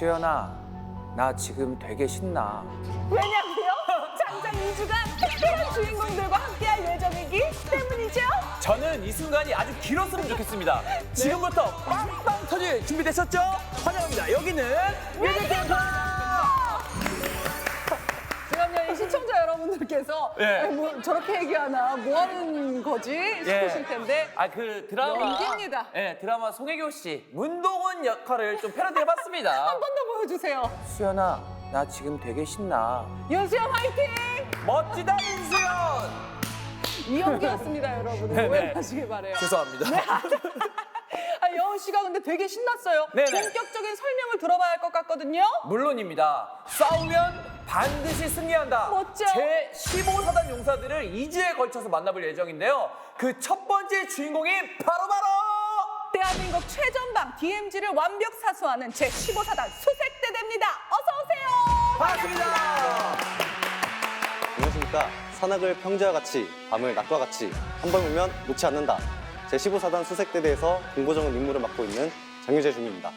수연아, 나 지금 되게 신나. 왜냐고요? 장장 2주간 특별한 주인공들과 함께할 예정이기 때문이죠. 저는 이 순간이 아주 길었으면 좋겠습니다. 지금부터 빵빵 터질 준비되셨죠? 환영합니다. 여기는 뮤직캠프! 그럼요, 이 시청자 여러분들께서 예. 아니, 뭐 저렇게 얘기하나 뭐 하는 거지 싶으실 텐데 그 드라마. 연기입니다. 예, 드라마 송혜교 씨, 문동원 역할을 좀 패러디해봤습니다. 한 번 더 보여주세요. 수연아, 나 지금 되게 신나. 윤수연 화이팅! 멋지다, 윤수연! 이 연기였습니다, 여러분. 네네. 오해하시길 바래요. 죄송합니다. 아, 여은 씨가 근데 되게 신났어요. 네네. 본격적인 설명을 들어봐야 할 것 같거든요. 물론입니다. 싸우면 반드시 승리한다. 멋져. 제 15사단 용사들을 2주에 걸쳐서 만나볼 예정인데요. 그 첫 번째 주인공이 바로바로 대한민국 최전방 DMZ를 완벽 사수하는 제15사단 수색대대입니다. 어서 오세요. 반갑습니다. 안녕하십니까. 산악을 평지와 같이, 밤을 낮과 같이 한 번 보면 놓지 않는다. 제15사단 수색대대에서 공보정은 임무를 맡고 있는 장유재 중입니다.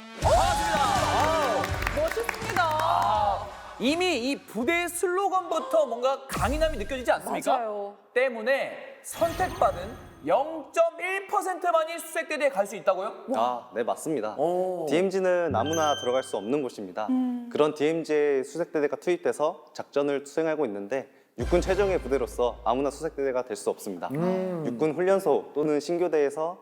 멋있습니다. 이미 이 부대의 슬로건부터 뭔가 강인함이 느껴지지 않습니까? 맞아요. 때문에 선택받은 0.1%만이 수색대대에 갈 수 있다고요? 아, 네, 맞습니다. 오. DMZ는 아무나 들어갈 수 없는 곳입니다. 그런 DMZ의 수색대대가 투입돼서 작전을 수행하고 있는데 육군 최정예 부대로서 아무나 수색대대가 될 수 없습니다. 육군 훈련소 또는 신교대에서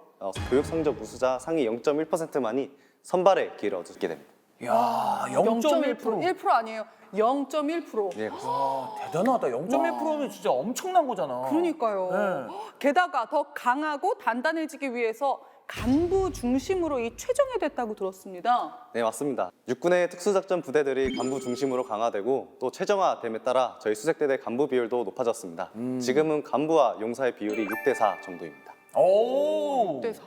교육 성적 우수자 상위 0.1%만이 선발의 기회를 얻게 됩니다. 이야, 0.1%. 0.1%. 1% 아니에요. 0.1%. 네, 맞습니다. 대단하다. 0.1%는 진짜 엄청난 거잖아. 그러니까요. 네. 게다가 더 강하고 단단해지기 위해서 간부 중심으로 이 최정예 됐다고 들었습니다. 네, 맞습니다. 육군의 특수작전 부대들이 간부 중심으로 강화되고 또 최정화됨에 따라 저희 수색대대 간부 비율도 높아졌습니다. 지금은 간부와 용사의 비율이 6대4 정도입니다. 오. 6대4.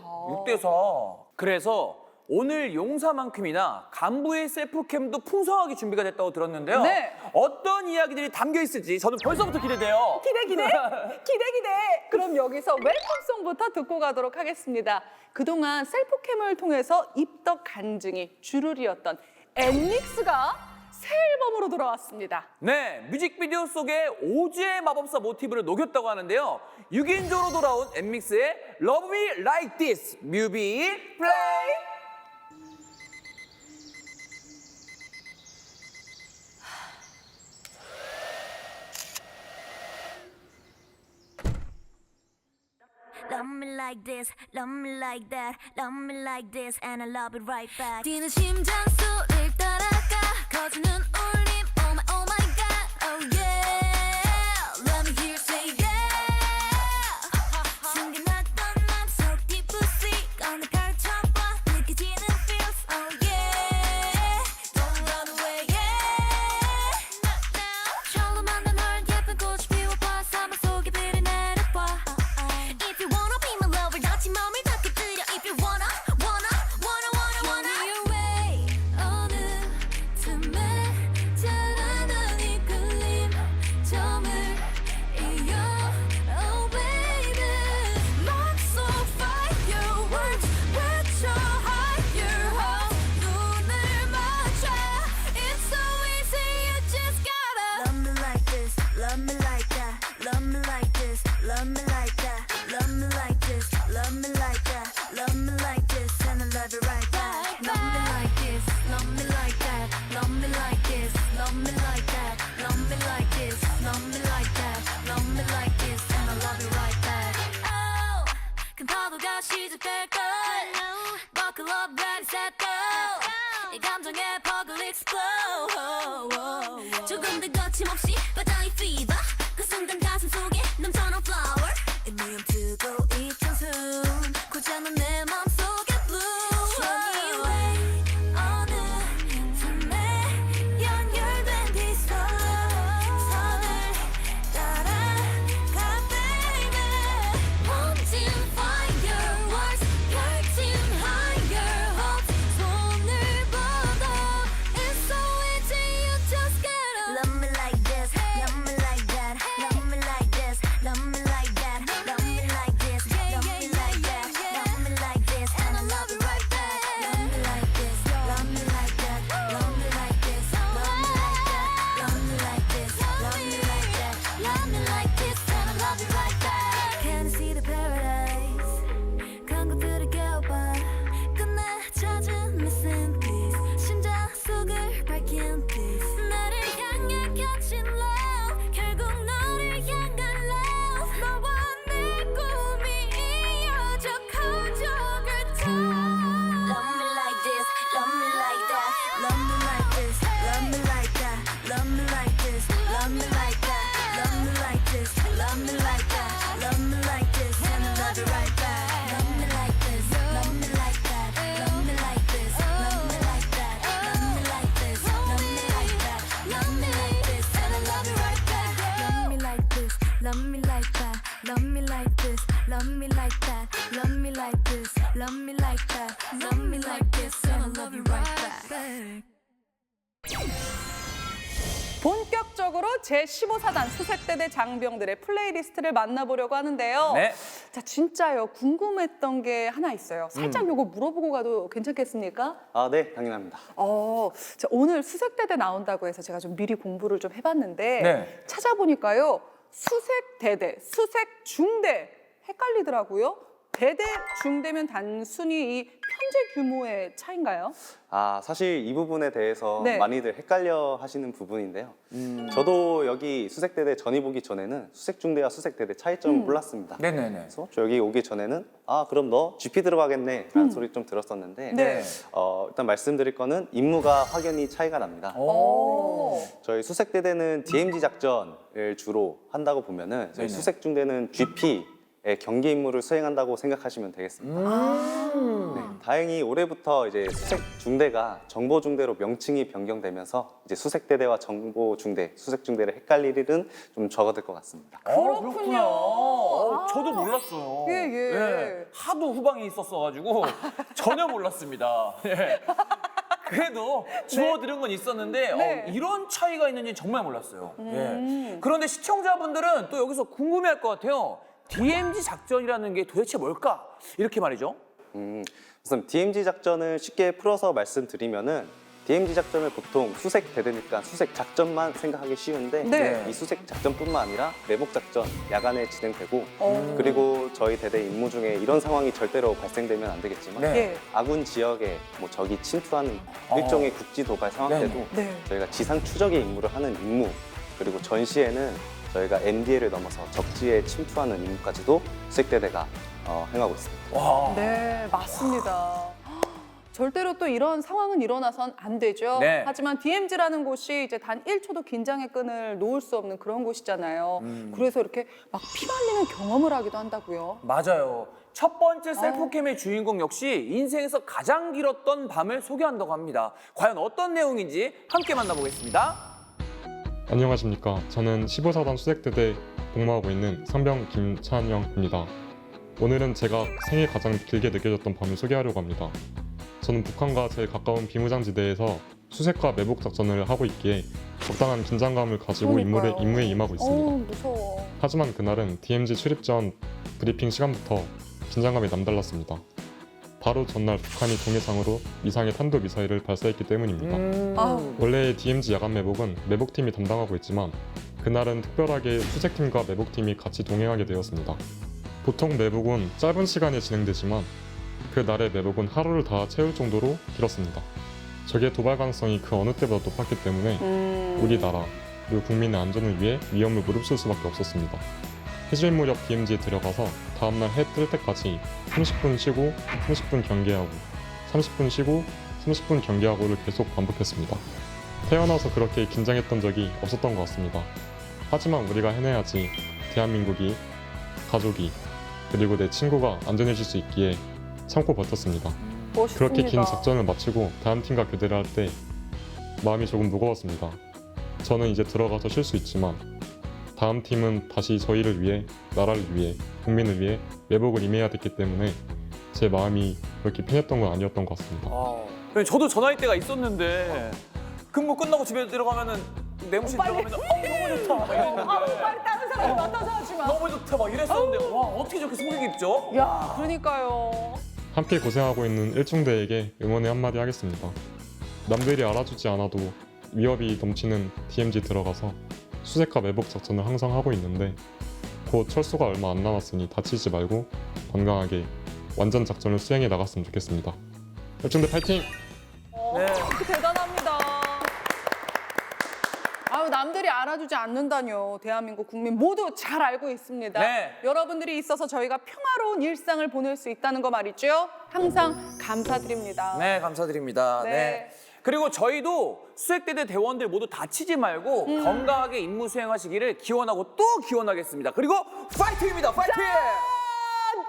6대4. 그래서 오늘 용사만큼이나 간부의 셀프캠도 풍성하게 준비가 됐다고 들었는데요. 네. 어떤 이야기들이 담겨 있을지 저는 벌써부터 기대돼요. 기대. 그럼 여기서 웰컴송부터 듣고 가도록 하겠습니다. 그동안 셀프캠을 통해서 입덕 간증이 주룰이었던 엔믹스가 새 앨범으로 돌아왔습니다. 네, 뮤직비디오 속에 오즈의 마법사 모티브를 녹였다고 하는데요. 6인조로 돌아온 엔믹스의 Love Me Like This 뮤비 플레이! Love me like this, love me like that, love me like this, and I love it right back. 뛰는 심장 소리를 따라가, 커지는 울림, oh my god, oh yeah. Let me hear you say yeah. 숨겨놨던 맘속 깊이 꺼내 펼쳐봐, 느껴지는 feels, oh yeah. Don't run away, yeah. 절로 만난 널 예쁜 꽃이 피워봐, 사막 속에 비를 내려봐. If you wanna be my lover, 다친 맘을 닿게 들여. If you wanna Show me your way. 어느 틈에 자라던 이끌림 점을 이어. Oh baby, love so fire, words 외쳐 higher. 눈을 맞춰. It's so easy, you just gotta love me like this, love me like that, love me like this, love me like that, love me like this, love me like that, love me like this, and I love it right back. Love me like this, love me like that, love me like this, love me like that, love me like this, love me like that, love me like this, and I love it right back. Oh, 큰 파도가 시작될 걸. Buckle up, ready, set, go. 이 감정의 퍽을 explode. 조금 더 거침없이 바다의 fever. 그 순간 가슴 속에 넘쳐난 flower. 이미엄트고 있던 숨 고장난 내 맘속에 blue. Show me your way. 어느 틈에 연결된 빗속 선을 따라가 baby. Wanting fireworks catching higher hopes. 손을 뻗어. It's so easy, you just gotta love me like this, love me like that, love me like this, love me like that, love me like this, and I love you right back. Love me like this, love me like that, love me like this, love me like that, love me like this, love me like that, love me like this, and I love you right back. Love me like this, love me like that, love me like this, love me like that, love me like this, love me like that, love me like this, and I love you right back. 본격적으로 제15사단 수색대대 장병들의 플레이리스트를 만나보려고 하는데요. 네. 자, 진짜요. 궁금했던 게 하나 있어요. 살짝 요거 물어보고 가도 괜찮겠습니까? 아, 네, 당연합니다. 자, 오늘 수색대대 나온다고 해서 제가 좀 미리 공부를 좀 해봤는데 네. 찾아보니까요. 수색대대, 수색중대 헷갈리더라고요. 대대, 중대면 단순히 이 편제 규모의 차인가요? 아, 사실 이 부분에 대해서 네. 많이들 헷갈려 하시는 부분인데요. 저도 여기 수색대대 전입 오기 전에는 수색중대와 수색대대 차이점을 몰랐습니다. 네네네. 그래서 저 여기 오기 전에는 아, 그럼 너 GP 들어가겠네 라는 소리 좀 들었었는데 네. 일단 말씀드릴 거는 임무가 확연히 차이가 납니다. 오. 저희 수색대대는 DMZ 작전을 주로 한다고 보면은 저희 네네. 수색중대는 GP의 경계 임무를 수행한다고 생각하시면 되겠습니다. 네, 다행히 올해부터 이제 수색중대가 정보중대로 명칭이 변경되면서 이제 수색대대와 정보중대, 수색중대를 헷갈릴 일은 좀 적어질 것 같습니다. 그렇군요. 저도 몰랐어요. 예, 예. 하도 후방에 있었어가지고 전혀 몰랐습니다. 예. 그래도 주워들은 건 있었는데 네. 이런 차이가 있는지 정말 몰랐어요. 예. 그런데 시청자분들은 또 여기서 궁금해할 것 같아요. DMZ 작전이라는 게 도대체 뭘까? 이렇게 말이죠. 우선 DMZ 작전을 쉽게 풀어서 말씀드리면은 DMZ 작전을 보통 수색 대대니까 수색 작전만 생각하기 쉬운데 네. 이 수색 작전뿐만 아니라 매복 작전 야간에 진행되고 그리고 저희 대대 임무 중에 이런 상황이 절대로 발생되면 안 되겠지만 네. 예. 아군 지역에 뭐 적이 침투하는 일종의 국지 도발 상황 네. 때도 네. 저희가 지상 추적의 임무를 하는 임무 그리고 전시에는 저희가 MDL을 넘어서 적지에 침투하는 임무까지도 수색대대가 행하고 있습니다. 와. 네, 맞습니다. 절대로 또 이런 상황은 일어나선 안 되죠. 네. 하지만 DMZ라는 곳이 이제 단 1초도 긴장의 끈을 놓을 수 없는 그런 곳이잖아요. 그래서 이렇게 막 피말리는 경험을 하기도 한다고요. 맞아요. 첫 번째 셀프캠의 주인공 역시 인생에서 가장 길었던 밤을 소개한다고 합니다. 과연 어떤 내용인지 함께 만나보겠습니다. 안녕하십니까. 저는 15사단 수색대대 복무하고 있는 상병 김찬영입니다. 오늘은 제가 생애 가장 길게 느껴졌던 밤을 소개하려고 합니다. 저는 북한과 제일 가까운 비무장지대에서 수색과 매복 작전을 하고 있기에 적당한 긴장감을 가지고 그러니까요. 임무에 임하고 있습니다. 무서워. 하지만 그날은 DMZ 출입 전 브리핑 시간부터 긴장감이 남달랐습니다. 바로 전날 북한이 동해상으로 이상의 탄도미사일을 발사했기 때문입니다. 아우. 원래 DMZ 야간 매복은 매복팀이 담당하고 있지만 그날은 특별하게 수색팀과 매복팀이 같이 동행하게 되었습니다. 보통 매복은 짧은 시간에 진행되지만 그날의 매복은 하루를 다 채울 정도로 길었습니다. 적의 도발 가능성이 그 어느 때보다 높았기 때문에 우리나라 그리고 국민의 안전을 위해 위험을 무릅쓸 수밖에 없었습니다. 해질 무렵 DMZ에 들어가서 다음날 해 뜰 때까지 30분 쉬고 30분 경계하고 30분 쉬고 30분 경계하고를 계속 반복했습니다. 태어나서 그렇게 긴장했던 적이 없었던 것 같습니다. 하지만 우리가 해내야지 대한민국이, 가족이, 그리고 내 친구가 안전해질 수 있기에 참고 버텼습니다. 멋있습니다. 그렇게 긴 작전을 마치고 다음 팀과 교대를 할 때 마음이 조금 무거웠습니다. 저는 이제 들어가서 쉴 수 있지만 다음 팀은 다시 저희를 위해, 나라를 위해, 국민을 위해 매복을 임해야 됐기 때문에 제 마음이 그렇게 편했던 건 아니었던 것 같습니다. 저도 저 나이 때가 있었는데 근무 끝나고 집에 들어가면은 내무실 빨리. 들어가면 너무 좋다 막 이랬는데 빨리 다른 사람이 맡아서 하지 마. 너무 좋다 막 이랬었는데 와 어떻게 저렇게 성격 있죠? 야, 그러니까요. 함께 고생하고 있는 일중대에게 응원의 한마디 하겠습니다. 남들이 알아주지 않아도 위협이 넘치는 DMZ 들어가서 수색과 매복 작전을 항상 하고 있는데 곧 철수가 얼마 안 남았으니 다치지 말고 건강하게 완전 작전을 수행해 나갔으면 좋겠습니다. 일중대 파이팅! 네. 대단합니다. 아유, 남들이 알아주지 않는다뇨. 대한민국 국민 모두 잘 알고 있습니다. 네. 여러분들이 있어서 저희가 평화로운 일상을 보낼 수 있다는 거 말이죠. 항상 감사드립니다. 네 감사드립니다. 네. 네. 그리고 저희도 수색대대 대원들 모두 다치지 말고 건강하게 임무 수행하시기를 기원하고 또 기원하겠습니다. 그리고 파이팅입니다. 파이팅!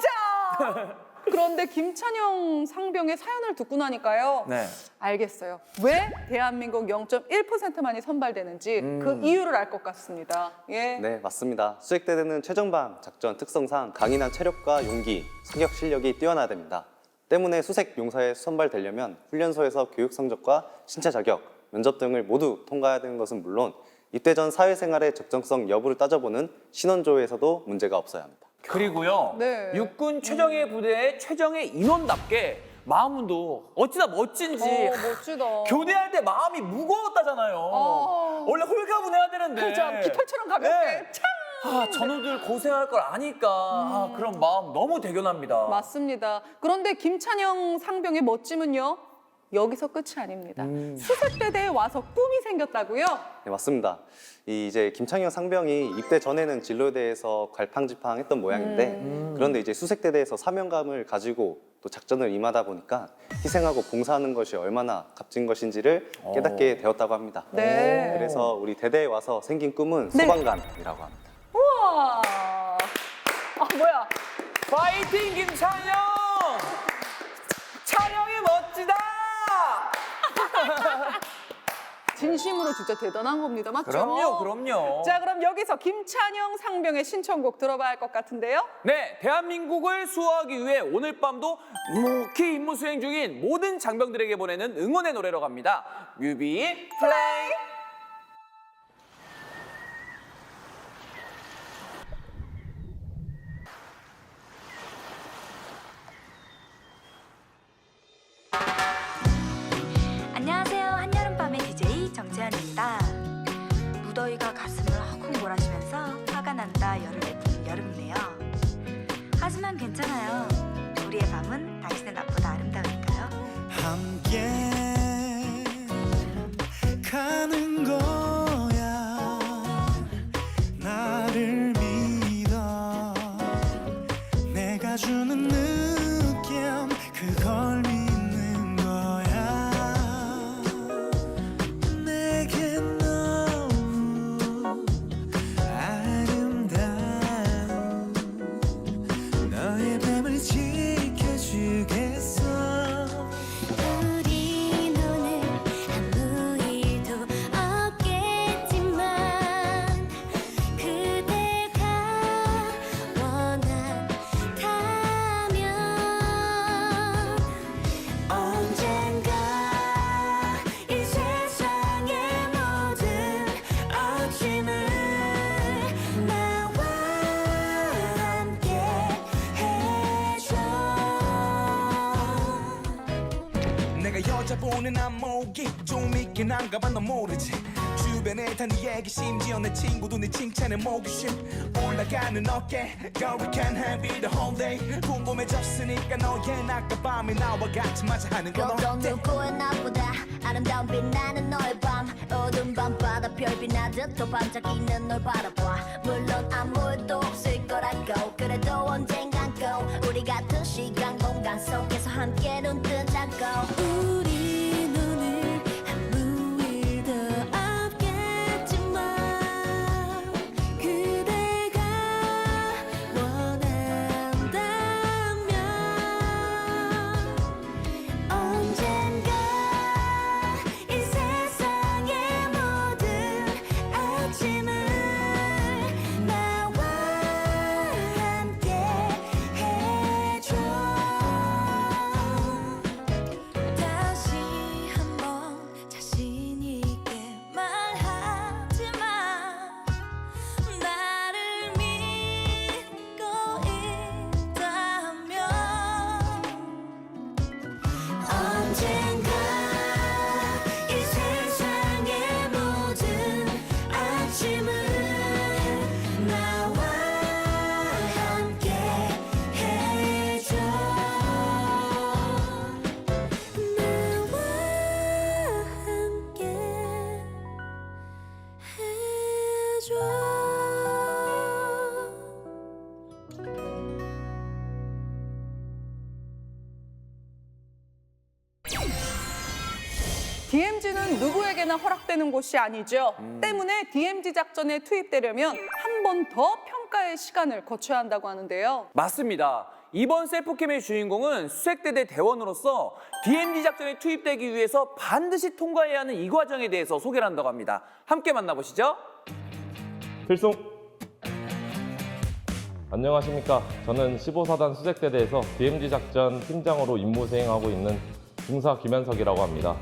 자! 그런데 김찬영 상병의 사연을 듣고 나니까요. 네. 알겠어요. 왜 대한민국 0.1%만이 선발되는지 그 이유를 알 것 같습니다. 예. 네, 맞습니다. 수색대대는 최전방 작전 특성상 강인한 체력과 용기, 사격 실력이 뛰어나야 됩니다. 때문에 수색 용사에 선발되려면 훈련소에서 교육 성적과 신체 자격, 면접 등을 모두 통과해야 되는 것은 물론 입대 전 사회생활의 적정성 여부를 따져보는 신원조회에서도 문제가 없어야 합니다. 그리고요. 네. 육군 최정예 부대의 최정예 인원답게 마음도 어찌나 멋진지 멋지다. 교대할 때 마음이 무거웠다잖아요. 원래 홀가분해야 되는데. 그죠? 깃털처럼 가볍게 네. 창! 아, 전우들 고생할 걸 아니까 그런 마음 너무 대견합니다. 맞습니다. 그런데 김찬영 상병의 멋짐은요? 여기서 끝이 아닙니다. 수색대대에 와서 꿈이 생겼다고요? 네, 맞습니다. 이제 김창현 상병이 입대 전에는 진로대에서 갈팡질팡했던 모양인데 그런데 이제 수색대대에서 사명감을 가지고 또 작전을 임하다 보니까 희생하고 봉사하는 것이 얼마나 값진 것인지를 깨닫게 되었다고 합니다. 네. 그래서 우리 대대에 와서 생긴 꿈은 네. 소방관이라고 합니다. 우와! 뭐야? 파이팅 김찬영! 찬영이 멋지다! 진심으로 진짜 대단한 겁니다. 맞죠? 그럼요. 자, 그럼 여기서 김찬영 상병의 신청곡 들어봐야 할 것 같은데요. 네, 대한민국을 수호하기 위해 오늘 밤도 묵묵히 임무 수행 중인 모든 장병들에게 보내는 응원의 노래로 갑니다. 뮤비 플레이! 안녕하세요. 한여름밤의 DJ 정재현입니다. 무더위가 가슴을 헉헉 몰아주면서 화가 난다 열을 내뿜는 여름이네요. 하지만 괜찮아요. 우리의 밤은 당신의 낮보다 아름다우니까요. 함께 가는 거야. 나를 믿어. 내가 주는 느낌 그걸 믿는 거야. 내게 너무 아름다운 너의 밤을 지켜주겠어. 우리 눈을 아무 일도 없겠지만 그대가 원한다면 언젠가 이 세상의 모든 아침을 나와 함께 해줘. 내가 여자 보는 안목이 좀 있긴 한가 봐 너 모르지. 주변에 다 네 얘기 심지어 내 친구도 네 칭찬에 모기심. 올라가는 어깨 Girl we can have it the whole day. 궁금해졌으니까 너의 낮과 밤이 나와 같이 맞아 하는 건 어떤 어때? 누구의 나보다 아름다운 빛나는 너의 밤 어두운 밤바다 별빛 나듯 더 반짝이는 널 바라봐. 물론 아무것도 없을 거라고 그래도 언젠간 꼭 우리 같은 시간 공간 속에서 함께 눈 뜨자고. 우리 눈을 아무 일도 없겠지만 그대가 원한다면 언젠가 이 세상의 모든 아침을 나와 함께 해줘. 다시 DMZ는 누구에게나 허락되는 곳이 아니죠. 때문에 DMZ 작전에 투입되려면 한 번 더 평가의 시간을 거쳐야 한다고 하는데요. 맞습니다. 이번 셀프캠의 주인공은 수색대대 대원으로서 DMZ 작전에 투입되기 위해서 반드시 통과해야 하는 이 과정에 대해서 소개를 한다고 합니다. 함께 만나보시죠. 필승! 안녕하십니까. 저는 15사단 수색대대에서 DMZ 작전 팀장으로 임무 수행하고 있는 중사 김현석이라고 합니다.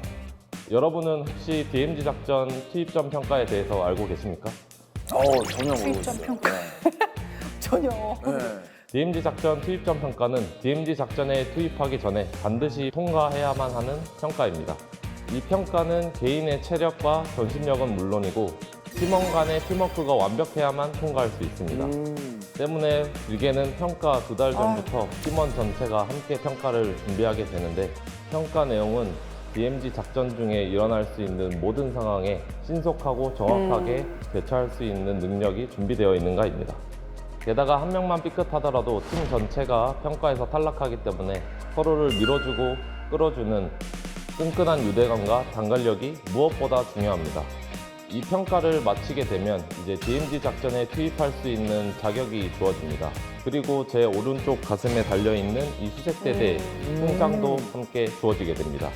여러분은 혹시 DMZ 작전 투입전 평가에 대해서 알고 계십니까? 전혀 모르겠어요. 투입전 평가. 전혀. DMZ 작전 투입전 평가는 DMZ 작전에 투입하기 전에 반드시 통과해야만 하는 평가입니다. 이 평가는 개인의 체력과 전신력은 물론이고 팀원 간의 팀워크가 완벽해야만 통과할 수 있습니다. 때문에 일개는 평가 2달 전부터 팀원 전체가 함께 평가를 준비하게 되는데 평가 내용은 DMZ 작전 중에 일어날 수 있는 모든 상황에 신속하고 정확하게 대처할 수 있는 능력이 준비되어 있는가입니다. 게다가 한 명만 삐끗하더라도 팀 전체가 평가에서 탈락하기 때문에 서로를 밀어주고 끌어주는 끈끈한 유대감과 단결력이 무엇보다 중요합니다. 이 평가를 마치게 되면 이제 DMZ 작전에 투입할 수 있는 자격이 주어집니다. 그리고 제 오른쪽 가슴에 달려있는 이 수색대대 훈장도 함께 주어지게 됩니다.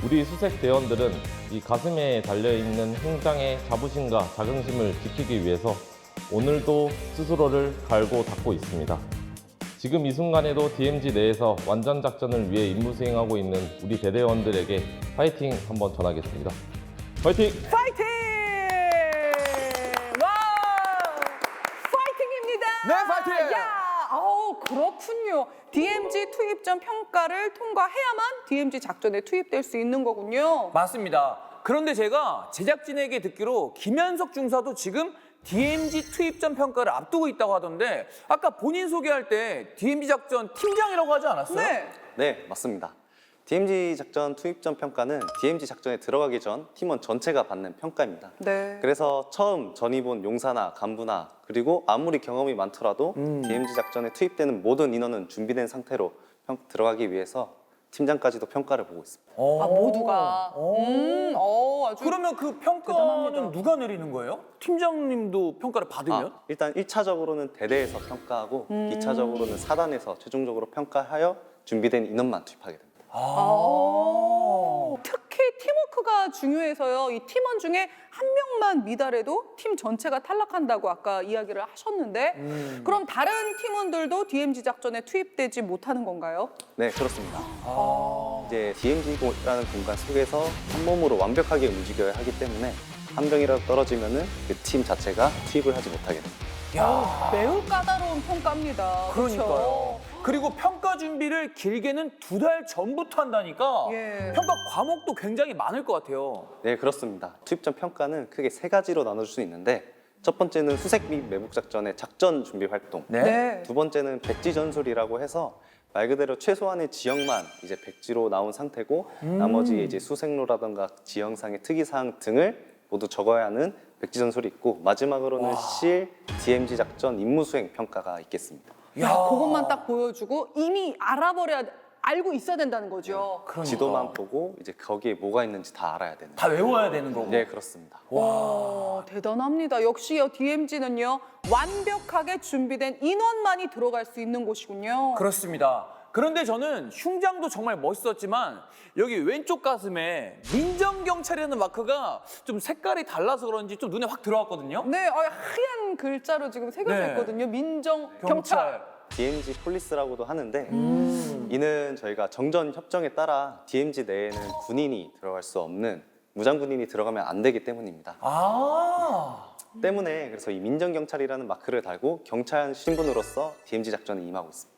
우리 수색대원들은 이 가슴에 달려있는 훈장의 자부심과 자긍심을 지키기 위해서 오늘도 스스로를 갈고 닦고 있습니다. 지금 이 순간에도 DMZ 내에서 완전 작전을 위해 임무 수행하고 있는 우리 대대원들에게 파이팅 한번 전하겠습니다. 파이팅! 파이팅! 와! 파이팅입니다! 네, 파이팅! 야! 그렇군요. DMZ 투입 전 평가를 통과해야만 DMZ 작전에 투입될 수 있는 거군요. 맞습니다. 그런데 제가 제작진에게 듣기로 김현석 중사도 지금 DMZ 투입전 평가를 앞두고 있다고 하던데 아까 본인 소개할 때 DMZ 작전 팀장이라고 하지 않았어요? 네. 네, 맞습니다. DMZ 작전 투입전 평가는 DMZ 작전에 들어가기 전 팀원 전체가 받는 평가입니다. 네. 그래서 처음 전입 온 용사나 간부나 그리고 아무리 경험이 많더라도 DMZ 작전에 투입되는 모든 인원은 준비된 상태로 들어가기 위해서 팀장까지도 평가를 보고 있습니다. 모두가. 아주 그러면 그 평가는 대단합니다. 누가 내리는 거예요? 팀장님도 평가를 받으면? 일단 1차적으로는 대대에서 평가하고 2차적으로는 사단에서 최종적으로 평가하여 준비된 인원만 투입하게 됩니다. 특히 팀워크가 중요해서요. 이 팀원 중에 한 명만 미달해도 팀 전체가 탈락한다고 아까 이야기를 하셨는데 그럼 다른 팀원들도 DMZ 작전에 투입되지 못하는 건가요? 네, 그렇습니다. 이제 DMZ라는 공간 속에서 한 몸으로 완벽하게 움직여야 하기 때문에 한 명이라도 떨어지면은 그 팀 자체가 투입을 하지 못하게 됩니다. 매우 까다로운 평가입니다. 그러니까요. 그렇죠? 그리고 평가 준비를 길게는 2달 전부터 한다니까 예. 평가 과목도 굉장히 많을 것 같아요. 네, 그렇습니다. 투입전 평가는 크게 3가지로 나눠줄 수 있는데 첫 번째는 수색 및 매복 작전의 작전 준비 활동. 네. 두 번째는 백지 전술이라고 해서 말 그대로 최소한의 지형만 이제 백지로 나온 상태고 나머지 이제 수색로라든가 지형상의 특이사항 등을 모두 적어야 하는 백지 전술이 있고 마지막으로는 실 DMZ 작전 임무 수행 평가가 있겠습니다. 그것만 딱 보여주고 이미 알고 있어야 된다는 거죠. 지도만 보고 이제 거기에 뭐가 있는지 다 알아야 되는. 다 외워야 되는 거고. 네, 그렇습니다. 와, 대단합니다. 역시요, DMZ는요, 완벽하게 준비된 인원만이 들어갈 수 있는 곳이군요. 그렇습니다. 그런데 저는 흉장도 정말 멋있었지만 여기 왼쪽 가슴에 민정경찰이라는 마크가 좀 색깔이 달라서 그런지 좀 눈에 확 들어왔거든요. 네, 하얀 글자로 지금 새겨져 네. 있거든요. 민정경찰. DMZ 폴리스라고도 하는데 이는 저희가 정전 협정에 따라 DMZ 내에는 군인이 들어갈 수 없는 무장군인이 들어가면 안 되기 때문입니다. 때문에 그래서 이 민정경찰이라는 마크를 달고 경찰 신분으로서 DMZ 작전에 임하고 있습니다.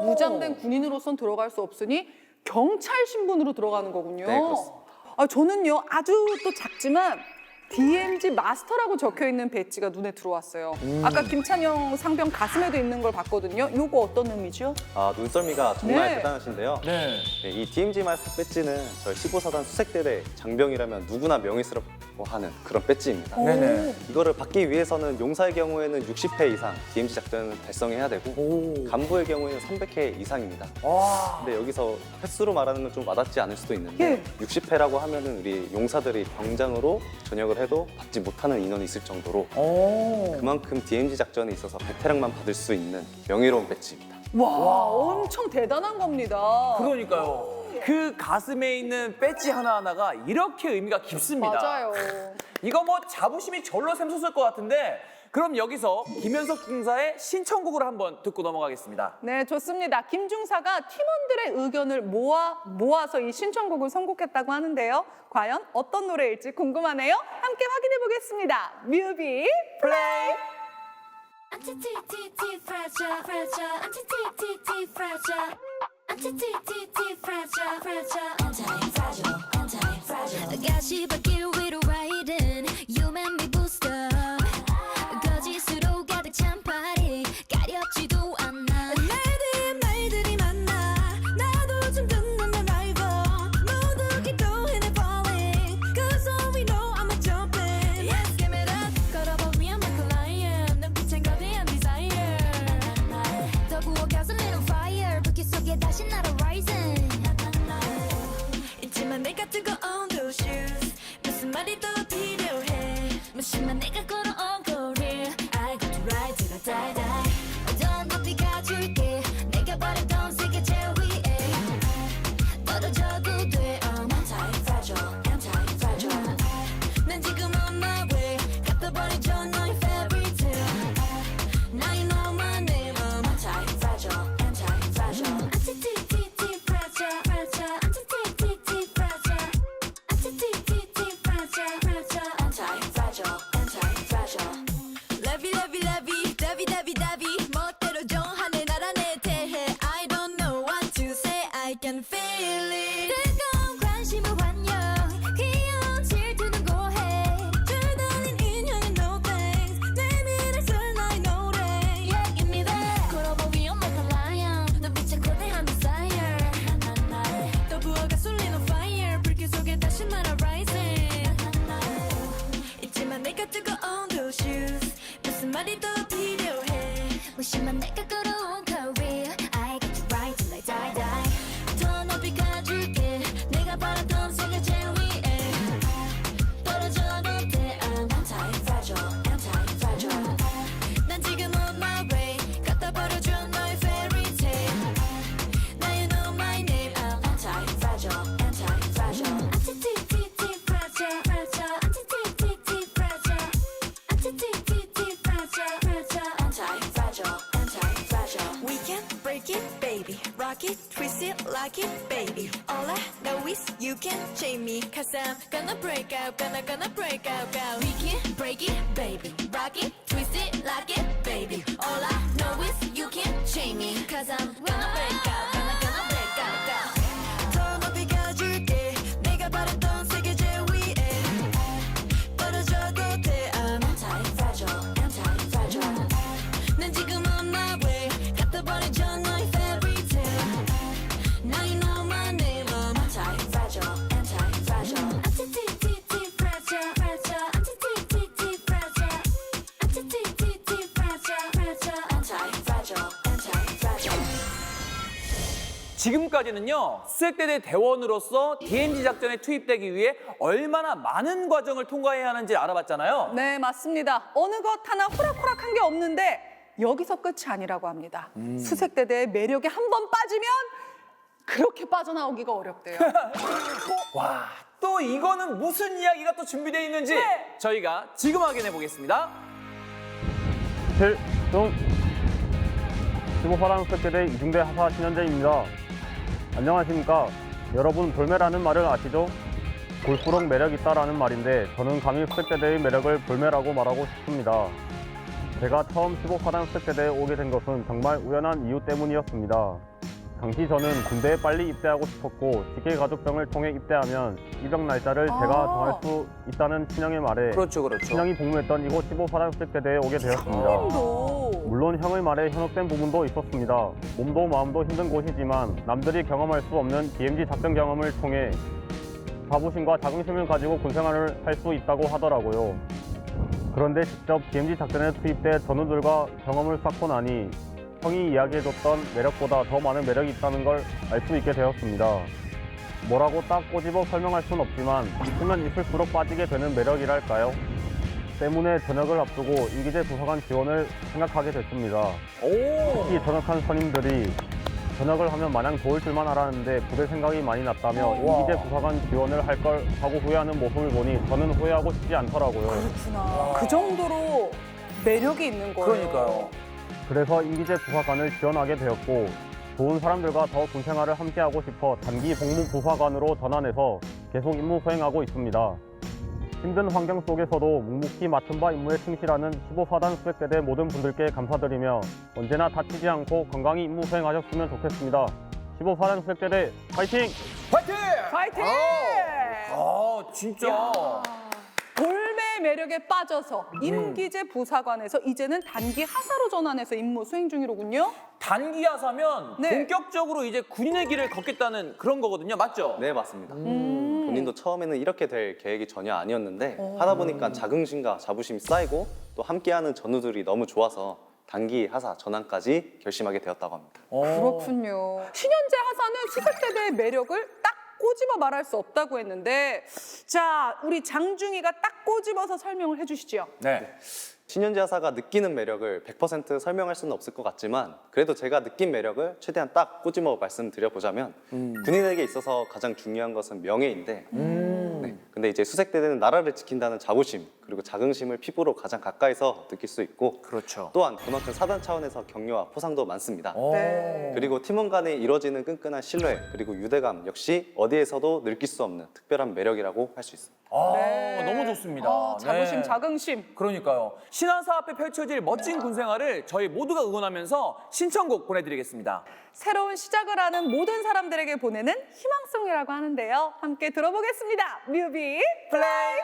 무장된 군인으로선 들어갈 수 없으니 경찰 신분으로 들어가는 거군요. 네, 그렇습니다. 저는요, 아주 또 작지만 DMZ 마스터라고 적혀 있는 배지가 눈에 들어왔어요. 아까 김찬영 상병 가슴에도 있는 걸 봤거든요. 요거 어떤 의미죠? 눈썰미가 정말 네. 대단하신데요. 네. 이 DMZ 마스터 배지는 저희 15사단 수색대대 장병이라면 누구나 명예스럽게 하는 그런 배지입니다. 네네. 이거를 받기 위해서는 용사의 경우에는 60회 이상 DMZ 작전을 달성해야 되고 오. 간부의 경우에는 300회 이상입니다. 와. 근데 여기서 횟수로 말하는 건 좀 와닿지 않을 수도 있는데 60회라고 하면은 우리 용사들이 병장으로 전역을 해도 받지 못하는 인원이 있을 정도로 오. 그만큼 DMZ 작전에 있어서 베테랑만 받을 수 있는 명예로운 배지입니다. 와, 엄청 대단한 겁니다. 그러니까요. 그 가슴에 있는 배지 하나하나가 이렇게 의미가 깊습니다. 맞아요. 이거 뭐 자부심이 절로 샘솟을 것 같은데 그럼 여기서 김현석 중사의 신청곡을 한번 듣고 넘어가겠습니다. 네, 좋습니다. 김 중사가 팀원들의 의견을 모아서 이 신청곡을 선곡했다고 하는데요. 과연 어떤 노래일지 궁금하네요. 함께 확인해 보겠습니다. 뮤비 플레이. Anti-T-T-T fragile, fragile, anti-T-T-T fragile, anti-T-T-T fragile, fragile, anti-fragile, anti-fragile. 가시밭길 위로 riding, you make me boost up. 거짓으로 가득 찬 party, 가렵지도 않아. 날들이 많아, 나도 좀 듣는 내 rival. 모두 keep going and falling, 'cause all we know I'm a jumping. Yes, give it up, 걸어보면 I'm a lion. 눈빛엔 거대한 desire. 더 구워 gasoline on fire, 불길 속에 다시 날아 rising. 있지만 내가 뜨거운 those shoes, 무슨 말이 더 필요해. 무심한 내가 걸어온 거리, I got to ride till I die, die. 더 높이 가줄게, 내가 바랬던 세계 제일 위에. 떨어져도 돼, I'm anti-fragile, anti-fragile. 난 지금 on my way, 갖다 버리죠 너의 fairy tale. Now you know my name, I'm anti-fragile, anti-fragile. Anti-T-T-T fragile, fragile, anti-T-T-T fragile, anti-T-T-T fragile, fragile, anti-fragile, anti-fragile. Lovey, lovey, lovey, lovey, lovey, lovey. 멋대로 정하네 나라 내 대해. I don't know what to say, I can feel it. 뜨거운 관심을 환영, 귀여운 질투는 고해. 줄다린 인형은 no thanks, 내밀었을 나의 노래. Yeah, give me that. 걸어보 위험 like a lion, 눈빛엔 거대한 desire. 또 부어가 쏠린 on fire, 불길 속에 다시 날아 rising. 있지만 내가 뜨거운 those shoes, 무슨 말이 더 필요해. 무심한 내가 걸어온 career, I get to ride till I die, die. 더 높이 가줄게, 내가 바랐던 세계 제일 위에. 떨어져도 돼, I'm anti-fragile, anti-fragile. 난 지금 on my way, 갖다 버려줘 너의 fairy tale. Now you know my name, I'm anti-fragile, anti-fragile. Anti-T-T-T fragile, fragile, anti-T-T-T fragile, anti-T-T-T fragile, fragile, anti-fragile, anti-fragile. We can break it, baby, rock it, twist it, like it, baby. All I know is you can chain me, 'cause I'm gonna break out, gonna break out, out. We can break it, baby, rock it, twist it, like it, baby. All I know is you can chain me, 'cause I'm gonna break out, gonna break out, out. 더 높이 가줄게, 내가 바랬던 세계 제일 위에. 떨어져도 돼, I'm anti-fragile, anti-fragile. 난 지금 on my way, 갖다 버리죠 너의 fairy tale. Now you know my name, I'm anti-fragile, anti-fragile. Anti-T-T-T fragile, fragile, anti-T-T-T fragile, anti-T-T-T fragile, fragile, anti-fragile, anti-fragile. 지금까지는요 수색대대 대원으로서 DMZ 작전에 투입되기 위해 얼마나 많은 과정을 통과해야 하는지 알아봤잖아요. 네, 맞습니다. 어느 것 하나 호락호락한 게 없는데 여기서 끝이 아니라고 합니다. 수색대대의 매력에 한 번 빠지면 그렇게 빠져나오기가 어렵대요. 와, 또 이거는 무슨 이야기가 또 준비되어 있는지 저희가 지금 확인해 보겠습니다. 필동 15파랑 수색대대 이중대 하사 신현재입니다. 안녕하십니까. 여러분 볼매라는 말을 아시죠? 볼수록 매력 있다라는 말인데 저는 감히 수색대대의 매력을 볼매라고 말하고 싶습니다. 제가 처음 15파단 수색대대에 오게 된 것은 정말 우연한 이유 때문이었습니다. 당시 저는 군대에 빨리 입대하고 싶었고 직계가족병을 통해 입대하면 입영 날짜를 제가 정할 수 있다는 친형의 말에 그렇죠. 친형이 복무했던 이곳 15파단 수색대대에 오게 되었습니다. 물론 형의 말에 현혹된 부분도 있었습니다. 몸도 마음도 힘든 곳이지만 남들이 경험할 수 없는 DMZ 작전 경험을 통해 자부심과 자긍심을 가지고 군생활을 할 수 있다고 하더라고요. 그런데 직접 DMZ 작전에 투입돼 전우들과 경험을 쌓고 나니 형이 이야기해줬던 매력보다 더 많은 매력이 있다는 걸 알 수 있게 되었습니다. 뭐라고 딱 꼬집어 설명할 순 없지만 있으면 있을수록 빠지게 되는 매력이랄까요? 때문에 전역을 앞두고 임기제 부사관 지원을 생각하게 됐습니다. 특히 전역한 선임들이 전역을 하면 마냥 좋을 줄만 알았는데 부대 생각이 많이 났다며 임기제 부사관 지원을 할 걸 하고 후회하는 모습을 보니 저는 후회하고 싶지 않더라고요. 그렇구나. 그 정도로 매력이 있는 거예요. 그러니까요. 그래서 임기제 부사관을 지원하게 되었고 좋은 사람들과 더 군생활을 함께하고 싶어 단기 복무 부사관으로 전환해서 계속 임무 수행하고 있습니다. 힘든 환경 속에서도 묵묵히 맡은 바 임무에 충실하는 15사단 수색대대 모든 분들께 감사드리며 언제나 다치지 않고 건강히 임무 수행하셨으면 좋겠습니다. 15사단 수색대대 파이팅! 파이팅! 파이팅! 아, 진짜. 볼매 매력에 빠져서 임기제 부사관에서 이제는 단기 하사로 전환해서 임무 수행 중이로군요. 단기 하사면 네. 본격적으로 이제 군인의 길을 걷겠다는 그런 거거든요. 맞죠? 네, 맞습니다. 본인도 처음에는 이렇게 될 계획이 전혀 아니었는데 하다 보니까 자긍심과 자부심이 쌓이고 또 함께하는 전우들이 너무 좋아서 단기 하사 전환까지 결심하게 되었다고 합니다. 그렇군요. 신현재 하사는 수색대대의 매력을 딱 꼬집어 말할 수 없다고 했는데 자, 우리 장중희가 딱 꼬집어서 설명을 해주시죠. 네. 신현재 하사가 느끼는 매력을 100% 설명할 수는 없을 것 같지만 그래도 제가 느낀 매력을 최대한 딱 꼬집어 말씀드려보자면 군인에게 있어서 가장 중요한 것은 명예인데 네. 근데 이제 수색대대는 나라를 지킨다는 자부심 그리고 자긍심을 피부로 가장 가까이서 느낄 수 있고 그렇죠. 또한 그만큼 사단 차원에서 격려와 포상도 많습니다. 네. 그리고 팀원 간에 이루어지는 끈끈한 신뢰 그리고 유대감 역시 어디에서도 느낄 수 없는 특별한 매력이라고 할 수 있습니다. 네. 너무 좋습니다. 자부심, 네. 자긍심. 그러니까요. 신하사 앞에 펼쳐질 멋진 군생활을 저희 모두가 응원하면서 신청곡 보내드리겠습니다. 새로운 시작을 하는 모든 사람들에게 보내는 희망송이라고 하는데요. 함께 들어보겠습니다. 뮤비 플레이!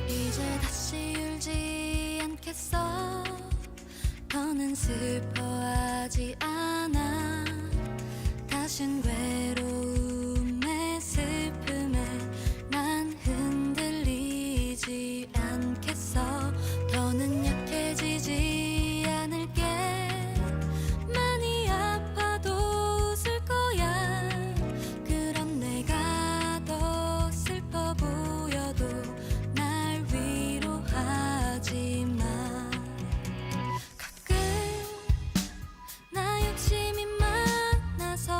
이제 다시 울지 않겠어 더는 슬퍼하지 않아 다신 외로움에 슬픔에 난 흔들리지 않겠어 더는 약해지지 않을게 많이 아파도 웃을 거야 그럼 내가 더 슬퍼 보여도 날 위로하지 마 가끔 나 욕심이 많아서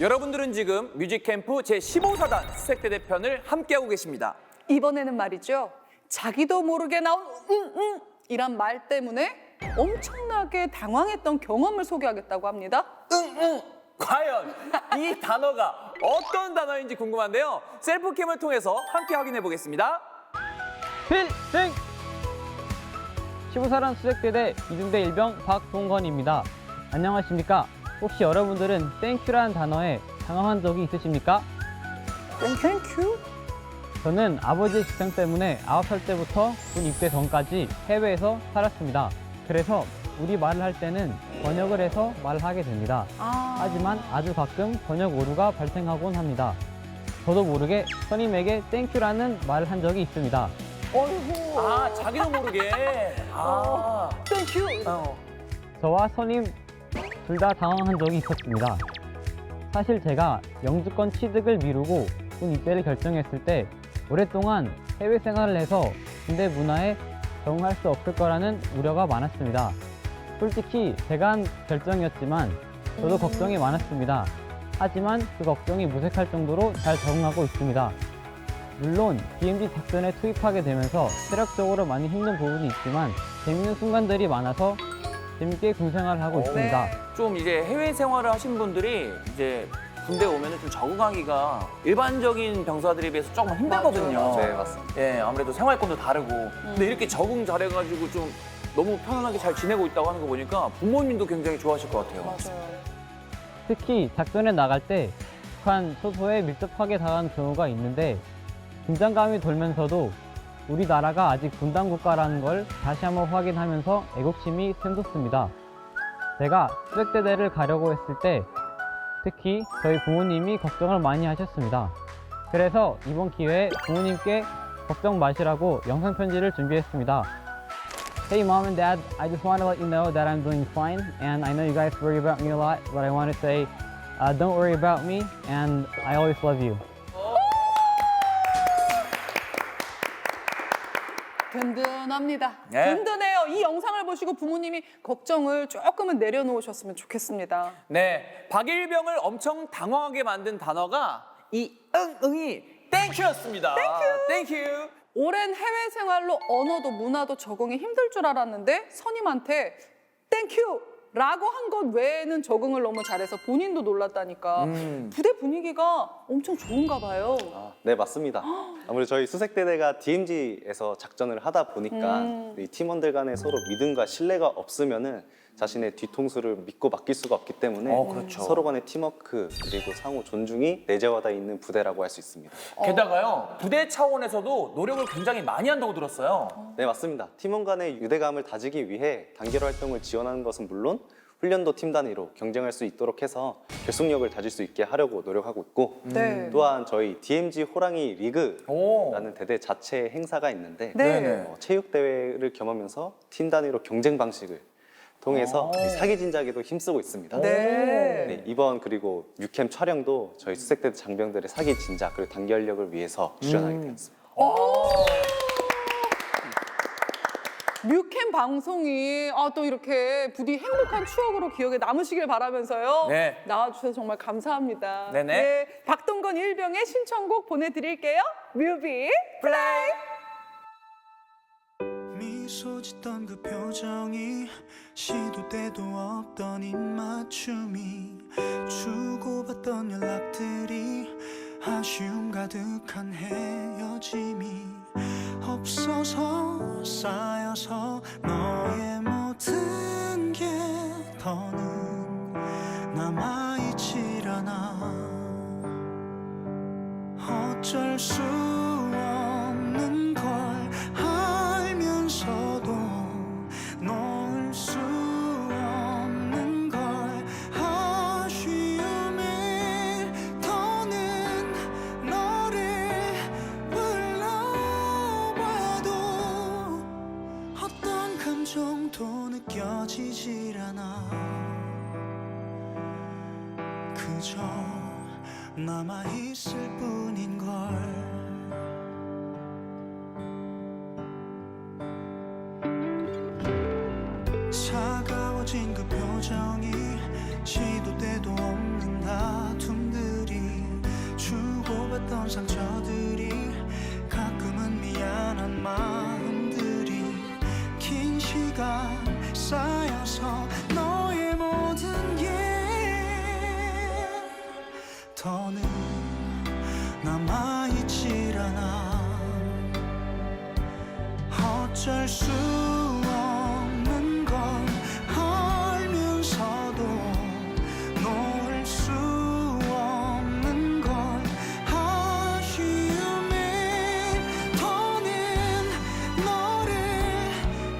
여러분들은 지금 뮤직캠프 제15사단 수색대대 편을 함께하고 계십니다. 이번에는 말이죠. 자기도 모르게 나온 이란 말 때문에 엄청나게 당황했던 경험을 소개하겠다고 합니다. 과연 이 단어가 어떤 단어인지 궁금한데요. 셀프캠을 통해서 함께 확인해 보겠습니다. 필승! 15사단 수색대대 이중대 일병 박동건입니다. 안녕하십니까? 혹시 여러분들은 땡큐라는 단어에 당황한 적이 있으십니까? 땡큐? 저는 아버지의 직장 때문에 9살 때부터 군 입대 전까지 해외에서 살았습니다. 그래서 우리 말을 할 때는 번역을 해서 말을 하게 됩니다. 하지만 아주 가끔 번역 오류가 발생하곤 합니다. 저도 모르게 선임에게 땡큐라는 말을 한 적이 있습니다. 어이구. 아, 자기도 모르게. 아. 땡큐. 저와 선임 둘 다 당황한 적이 있었습니다. 사실 제가 영주권 취득을 미루고 군 입대를 결정했을 때 오랫동안 해외 생활을 해서 군대 문화에 적응할 수 없을 거라는 우려가 많았습니다. 솔직히 제가 한 결정이었지만 저도 걱정이 많았습니다. 하지만 그 걱정이 무색할 정도로 잘 적응하고 있습니다. 물론 DMZ 작전에 투입하게 되면서 체력적으로 많이 힘든 부분이 있지만 재밌는 순간들이 많아서 재밌게 군 생활을 하고 있습니다. 좀 이제 해외 생활을 하신 분들이 이제 군대 오면은 좀 적응하기가 일반적인 병사들에 비해서 조금 힘들거든요. 네, 맞습니다. 예, 아무래도 생활권도 다르고. 근데 이렇게 적응 잘해가지고 좀 너무 편안하게 잘 지내고 있다고 하는 거 보니까 부모님도 굉장히 좋아하실 것 같아요. 맞아요. 특히 작전에 나갈 때 북한 소소에 밀접하게 당한 경우가 있는데 긴장감이 돌면서도 우리나라가 아직 분단 국가라는 걸 다시 한번 확인하면서 애국심이 샘솟습니다. 제가 수색대대를 가려고 했을 때 특히 저희 부모님이 걱정을 많이 하셨습니다. 그래서 이번 기회에 부모님께 걱정 마시라고 영상 편지를 준비했습니다. Hey mom and dad, I just want to let you know that I'm doing fine and I know you guys worry about me a lot, but I want to say don't worry about me and I always love you. 든든합니다. 네. 든든해요. 이 영상을 보시고 부모님이 걱정을 조금은 내려놓으셨으면 좋겠습니다. 네, 박일병을 엄청 당황하게 만든 단어가 이 응이 땡큐였습니다. 땡큐. 오랜 해외 생활로 언어도 문화도 적응이 힘들 줄 알았는데 선임한테 땡큐라고 한 것 외에는 적응을 너무 잘해서 본인도 놀랐다니까. 부대 분위기가 엄청 좋은가 봐요. 네, 맞습니다. 아무래도 저희 수색대대가 DMZ에서 작전을 하다 보니까 이 팀원들 간에 서로 믿음과 신뢰가 없으면은 자신의 뒤통수를 믿고 맡길 수가 없기 때문에 그렇죠. 서로 간의 팀워크 그리고 상호 존중이 내재화되어 있는 부대라고 할 수 있습니다. 게다가요, 부대 차원에서도 노력을 굉장히 많이 한다고 들었어요. 네, 맞습니다. 팀원 간의 유대감을 다지기 위해 단결 활동을 지원하는 것은 물론 훈련도 팀 단위로 경쟁할 수 있도록 해서 결속력을 다질 수 있게 하려고 노력하고 있고 네. 또한 저희 DMZ 호랑이 리그라는 대대 자체 행사가 있는데 네. 체육 대회를 겸하면서 팀 단위로 경쟁 방식을 통해서 이 사기 진작에도 힘쓰고 있습니다. 네. 네, 이번 그리고 유캠 촬영도 저희 수색대 장병들의 사기 진작 그리고 단결력을 위해서 출연하게 되었습니다. 뮤캠 방송이 또 이렇게 부디 행복한 추억으로 기억에 남으시길 바라면서요. 네. 나와주셔서 정말 감사합니다. 네네. 네, 박동건 일병의 신청곡 보내드릴게요. 뮤비 플레이. 미소 짓던 그 표정이 시도 때도 없던 입맞춤이 주고받던 연락들이 아쉬움 가득한 헤어짐이 없어서 쌓여서 너의 모든 게 더는 남아있질 않아 어쩔 수 없는 걸 알면서도 놓을 수 없는 걸 아쉬움에 더는 너를 불러봐도 어떤 감정도 느껴지질 않아 그저 남아있을 뿐인걸 차가워진 그 표정이 시도 때도 없는 다툼들 했던 상처들이 가끔은 미안한 마음들이 긴 시간 쌓여서 너의 모든 게 더는 남아있질 않아. 어쩔 수 없는 걸 알면서도 놓을 수 없는 걸 아쉬움에 더는 너를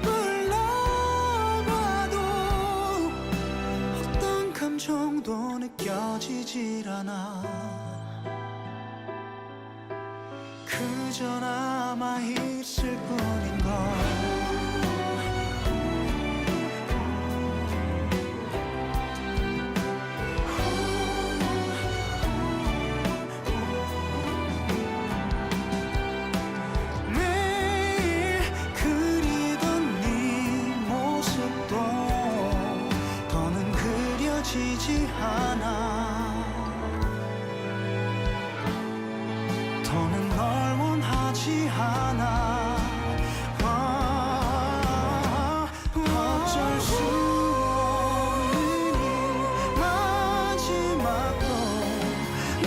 불러봐도 어떤 감정도 느껴지질 않아. 그저 남아있을 뿐인걸. 매일 그리던 네 모습도 더는 그려지지 않아. 더는 널 원하지 않아. 어쩔 수 없는 이 마지막도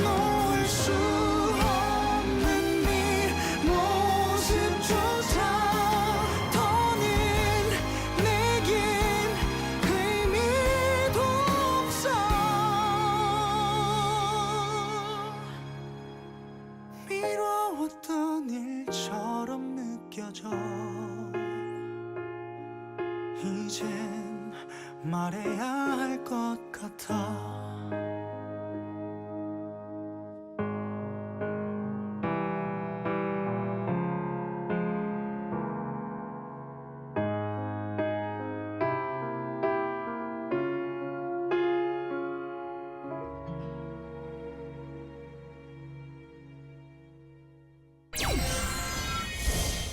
놓을 수 없는 네 모습조차 더는 내겐 의미도 없어. 미뤄왔던 일처럼 느껴져. 이젠 말해야 할 것 같아.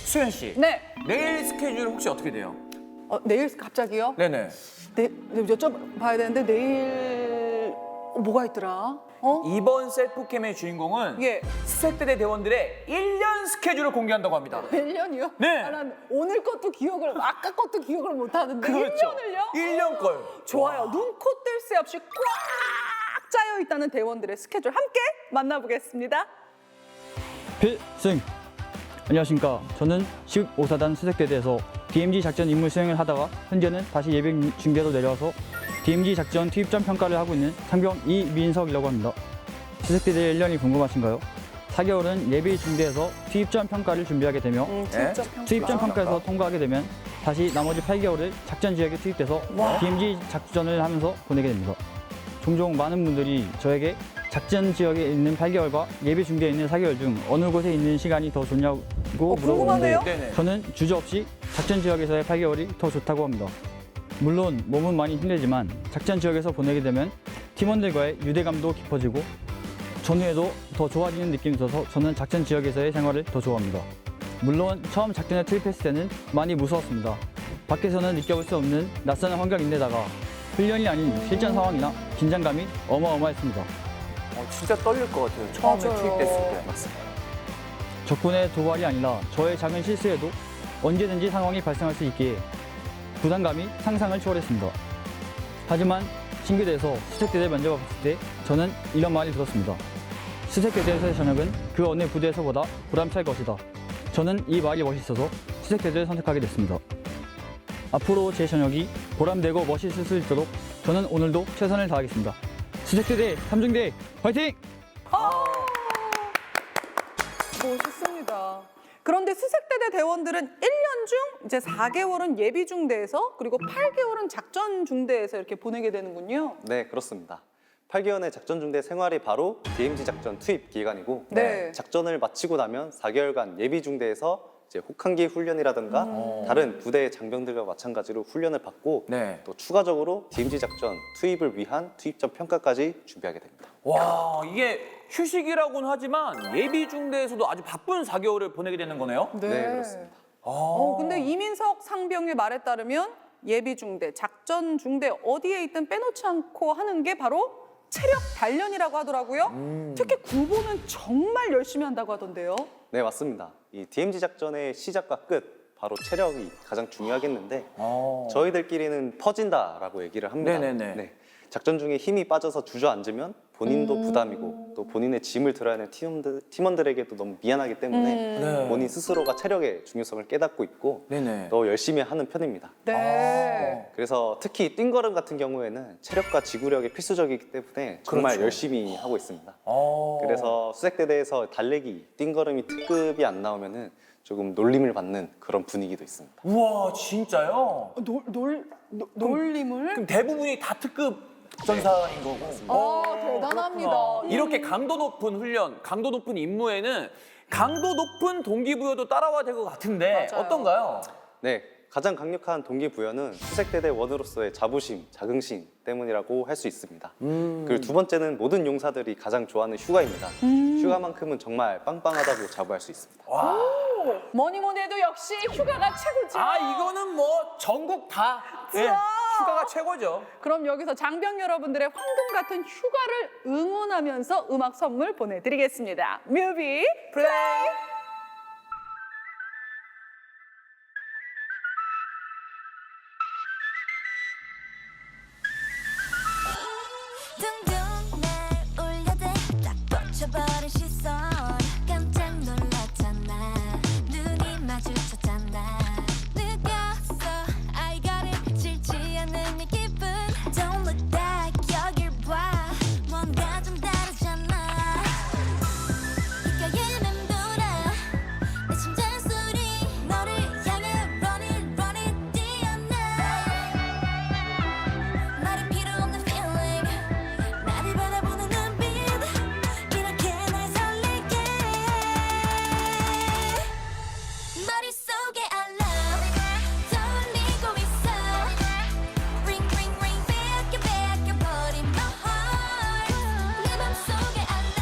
수현 씨, 네. 내일 스케줄 혹시 어떻게 돼요? 내일 갑자기요? 네네. 네, 여쭤봐야 되는데 내일 뭐가 있더라? 이번 셀프캠의 주인공은 예. 수색대대 대원들의 1년 스케줄을 공개한다고 합니다. 1년이요? 네. 난 오늘 것도 기억을, 아까 것도 기억을 못 하는데 그렇죠. 1년을요? 1년 걸. 좋아요. 눈, 코, 뜰 새 없이 꽉 짜여 있다는 대원들의 스케줄 함께 만나보겠습니다. 필승! 안녕하십니까. 저는 15사단 수색대대에서 DMZ 작전 임무 수행을 하다가 현재는 다시 예비 중대로 내려와서 DMZ 작전 투입전 평가를 하고 있는 상병 이민석이라고 합니다. 수색대대 1년이 궁금하신가요? 4개월은 예비 중대에서 투입전 평가를 준비하게 되며 투입전 평가에서 통과하게 되면 다시 나머지 8개월을 작전 지역에 투입돼서 DMZ 작전을 하면서 보내게 됩니다. 종종 많은 분들이 저에게 작전 지역에 있는 8개월과 예비 중대에 있는 4개월 중 어느 곳에 있는 시간이 더 좋냐고 궁금하네요. 물어보는데 저는 주저없이 작전 지역에서의 8개월이 더 좋다고 합니다. 물론 몸은 많이 힘들지만 작전 지역에서 보내게 되면 팀원들과의 유대감도 깊어지고 전후에도 더 좋아지는 느낌이 있어서 저는 작전 지역에서의 생활을 더 좋아합니다. 물론 처음 작전에 투입했을 때는 많이 무서웠습니다. 밖에서는 느껴볼 수 없는 낯선 환경인데다가 훈련이 아닌 실전 상황이나 긴장감이 어마어마했습니다. 진짜 떨릴 것 같아요. 처음에 투입됐을 때. 적군의 도발이 아니라 저의 작은 실수에도 언제든지 상황이 발생할 수 있기에 부담감이 상상을 초월했습니다. 하지만 신규대에서 수색대대 면접을 봤을 때 저는 이런 말을 들었습니다. 수색대대에서의 저녁은 그 어느 부대에서보다 보람찰 것이다. 저는 이 말이 멋있어서 수색대대를 선택하게 됐습니다. 앞으로 제 저녁이 보람되고 멋있을 수 있도록 저는 오늘도 최선을 다하겠습니다. 수색대대 3중대 화이팅! 멋있습니다. 그런데 수색대대 대원들은 1년 중 이제 4개월은 예비 중대에서 그리고 8개월은 작전 중대에서 이렇게 보내게 되는군요. 네, 그렇습니다. 8개월의 작전 중대 생활이 바로 DMZ 작전 투입 기간이고 네. 작전을 마치고 나면 4개월간 예비 중대에서 이제 혹한기 훈련이라든가 다른 부대의 장병들과 마찬가지로 훈련을 받고 네. 또 추가적으로 DMZ 작전 투입을 위한 투입전 평가까지 준비하게 됩니다. 와, 이게 휴식이라고는 하지만 예비 중대에서도 아주 바쁜 4개월을 보내게 되는 거네요. 네, 그렇습니다. 근데 이민석 상병의 말에 따르면 예비 중대, 작전 중대 어디에 있든 빼놓지 않고 하는 게 바로 체력 단련이라고 하더라고요. 특히 구보는 정말 열심히 한다고 하던데요. 네, 맞습니다. 이 DMZ 작전의 시작과 끝, 바로 체력이 가장 중요하겠는데 저희들끼리는 퍼진다라고 얘기를 합니다. 네네네. 네. 작전 중에 힘이 빠져서 주저앉으면 본인도 부담이고 또 본인의 짐을 들어야 하는 팀원들에게도 너무 미안하기 때문에 네. 본인 스스로가 체력의 중요성을 깨닫고 있고 네네. 더 열심히 하는 편입니다. 네. 그래서 특히 뛴걸음 같은 경우에는 체력과 지구력이 필수적이기 때문에 정말 그렇죠. 열심히 하고 있습니다. 어. 그래서 수색대대에서 달리기, 뛴걸음이 특급이 안 나오면은 조금 놀림을 받는 그런 분위기도 있습니다. 우와, 진짜요? 놀림을? 그럼 대부분이 다 특급 전사인 거고. 대단합니다. 그렇구나. 이렇게 강도 높은 훈련, 강도 높은 임무에는 강도 높은 동기부여도 따라와야 될 것 같은데 맞아요. 어떤가요? 네, 가장 강력한 동기부여는 수색대대 원으로서의 자부심, 자긍심 때문이라고 할 수 있습니다. 그리고 두 번째는 모든 용사들이 가장 좋아하는 휴가입니다. 휴가만큼은 정말 빵빵하다고 자부할 수 있습니다. 뭐니 해도 역시 휴가가 최고죠. 아, 이거는 뭐 전국 다 예, 휴가가 최고죠. 그럼 여기서 장병 여러분들의 황금 같은 휴가를 응원하면서 음악 선물 보내드리겠습니다. 뮤비 플레이! 둥둥 날 울려대 딱 뻗쳐버린 시선 깜짝 놀랐잖아 눈이 마주쳤잖아 느꼈어 I got it 싫지 않은 이 기분 Don't look back 여길 봐 뭔가 좀 다르잖아 귓가에 맴돌아 내 심장 소리 너를 향해 run it 뛰어나 말이 필요 없는 feeling 나를 바라보는 눈빛 이렇게 날 설레게 머릿속에 알람 떠올리고 있어 Ring ring ring 뺏겨버린 my heart 내 맘속에 알람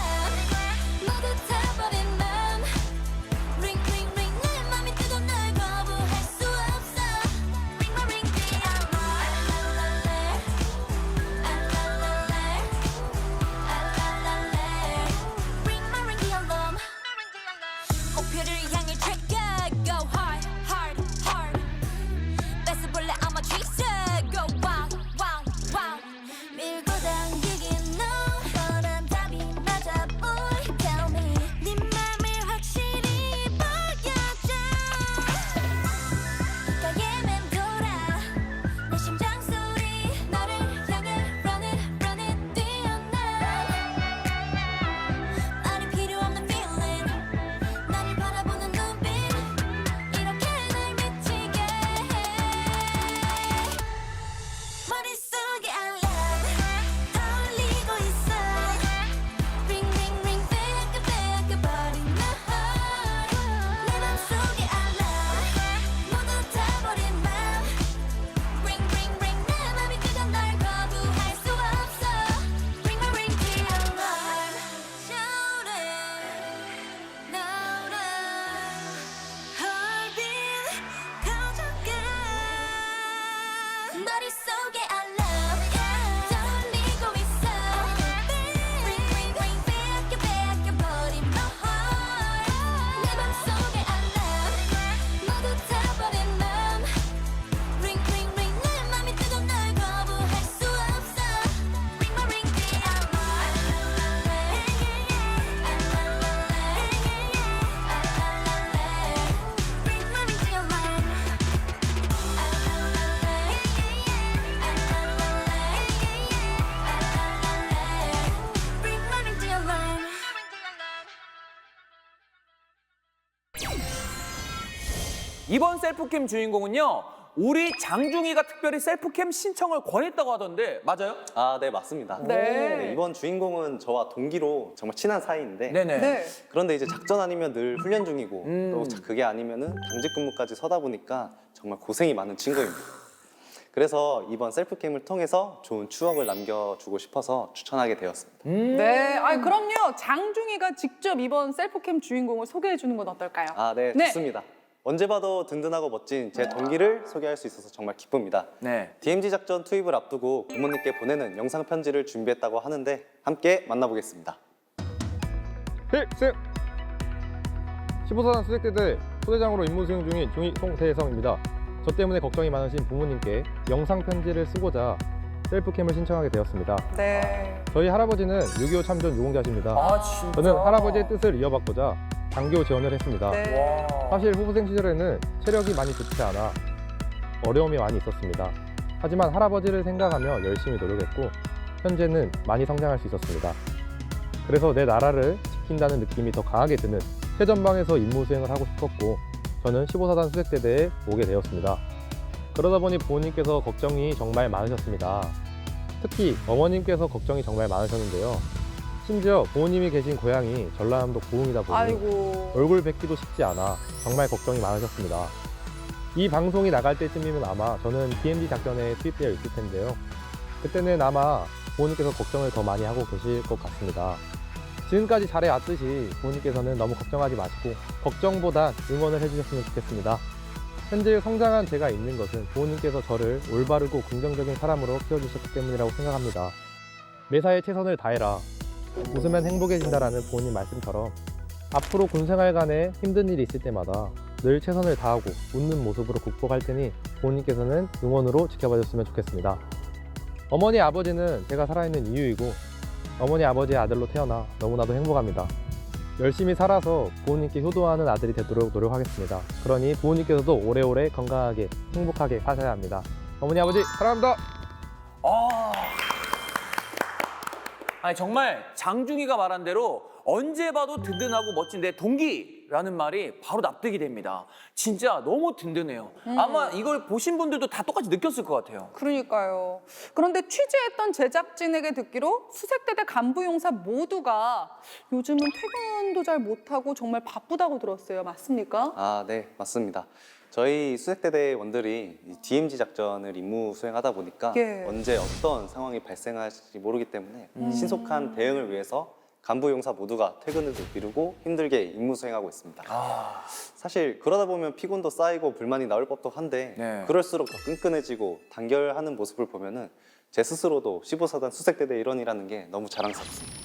모두 타버린 맘 Ring ring ring 내 맘이 뜨거워 널 거부할 수 없어 Ring my ring the alarm Ring my ring the alarm 목표를 향해 trigger Go hard hard hard 뺏어볼래 I'm a chaser Go wow wow wow 밀고 당기긴 너 뻔한 답이 맞아 boy Tell me 네 맘을 확실히 보여줘 귓가에 맴돌아 내 심장 소리 너를 향해 run it 뛰어나 말이 필요 없는 feeling 나를 바라보는 눈빛 이렇게 날 미치게 해 머릿속에 알람 떠올리고 있어 Ring ring ring 뺏겨버린 my heart 내 맘속에 알람 모두 타버린 맘 Ring ring ring 내 맘이 뜨거워 널 거부할 수 없어 Ring my ring the alarm Shout it louder Heartbeat 가져가 머릿속에 알람 떠올리고 있어 Ring ring ring 뺏겨버린 my heart 내 맘속에 알람 모두 타버린 맘 Ring ring ring 내 맘이 뜨거워 널 거부할 수 없어 Ring my ring the alarm Ring my ring the alarm Ring my ring the alarm 이번 셀프캠 주인공은요, 우리 장중이가 특별히 셀프캠 신청을 권했다고 하던데 맞아요? 아, 네, 맞습니다. 네. 이번 주인공은 저와 동기로 정말 친한 사이인데 네네. 네. 그런데 이제 작전 아니면 늘 훈련 중이고 또 그게 아니면은 당직 근무까지 서다 보니까 정말 고생이 많은 친구입니다. 그래서 이번 셀프캠을 통해서 좋은 추억을 남겨주고 싶어서 추천하게 되었습니다. 네. 그럼요. 장중이가 직접 이번 셀프캠 주인공을 소개해 주는 건 어떨까요? 아, 네, 네. 좋습니다. 언제 봐도 든든하고 멋진 제 동기를 소개할 수 있어서 정말 기쁩니다. 네. DMZ 작전 투입을 앞두고 부모님께 보내는 영상 편지를 준비했다고 하는데 함께 만나보겠습니다. 필승! 15사단 수색대대 소대장으로 임무 수행 중인 중위 송대성입니다. 저 때문에 걱정이 많으신 부모님께 영상 편지를 쓰고자 셀프캠을 신청하게 되었습니다. 네. 저희 할아버지는 6.25 참전 유공자십니다. 아, 진짜. 저는 할아버지의 뜻을 이어받고자 장교 지원을 했습니다. 네. 사실 후보생 시절에는 체력이 많이 좋지 않아 어려움이 많이 있었습니다. 하지만 할아버지를 생각하며 열심히 노력했고 현재는 많이 성장할 수 있었습니다. 그래서 내 나라를 지킨다는 느낌이 더 강하게 드는 최전방에서 임무 수행을 하고 싶었고 저는 15사단 수색대대에 오게 되었습니다. 그러다 보니 부모님께서 걱정이 정말 많으셨습니다. 특히 어머님께서 걱정이 정말 많으셨는데요. 심지어 부모님이 계신 고향이 전라남도 고흥이다 보니 아이고. 얼굴 뵙기도 쉽지 않아 정말 걱정이 많으셨습니다. 이 방송이 나갈 때쯤이면 아마 저는 DMZ 작전에 투입되어 있을 텐데요. 그때는 아마 부모님께서 걱정을 더 많이 하고 계실 것 같습니다. 지금까지 잘해왔듯이 부모님께서는 너무 걱정하지 마시고 걱정보단 응원을 해주셨으면 좋겠습니다. 현재 성장한 제가 있는 것은 부모님께서 저를 올바르고 긍정적인 사람으로 키워주셨기 때문이라고 생각합니다. 매사에 최선을 다해라. 웃으면 행복해진다라는 부모님 말씀처럼 앞으로 군생활간에 힘든 일이 있을 때마다 늘 최선을 다하고 웃는 모습으로 극복할 테니 부모님께서는 응원으로 지켜봐줬으면 좋겠습니다. 어머니 아버지는 제가 살아있는 이유이고 어머니 아버지의 아들로 태어나 너무나도 행복합니다. 열심히 살아서 부모님께 효도하는 아들이 되도록 노력하겠습니다. 그러니 부모님께서도 오래오래 건강하게 행복하게 사셔야 합니다. 어머니 아버지 사랑합니다. 아니 정말 장중이가 말한 대로 언제 봐도 든든하고 멋진 내 동기라는 말이 바로 납득이 됩니다. 진짜 너무 든든해요. 아마 이걸 보신 분들도 다 똑같이 느꼈을 것 같아요. 그러니까요. 그런데 취재했던 제작진에게 듣기로 수색대대 간부 용사 모두가 요즘은 퇴근도 잘 못하고 정말 바쁘다고 들었어요. 맞습니까? 아, 네, 맞습니다. 저희 수색대대원들이 이 DMZ 작전을 임무 수행하다 보니까 예. 언제 어떤 상황이 발생할지 모르기 때문에 신속한 대응을 위해서 간부 용사 모두가 퇴근을 미루고 힘들게 임무 수행하고 있습니다. 사실 그러다 보면 피곤도 쌓이고 불만이 나올 법도 한데 네. 그럴수록 더 끈끈해지고 단결하는 모습을 보면은 제 스스로도 15사단 수색대대 일원이라는 게 너무 자랑스럽습니다.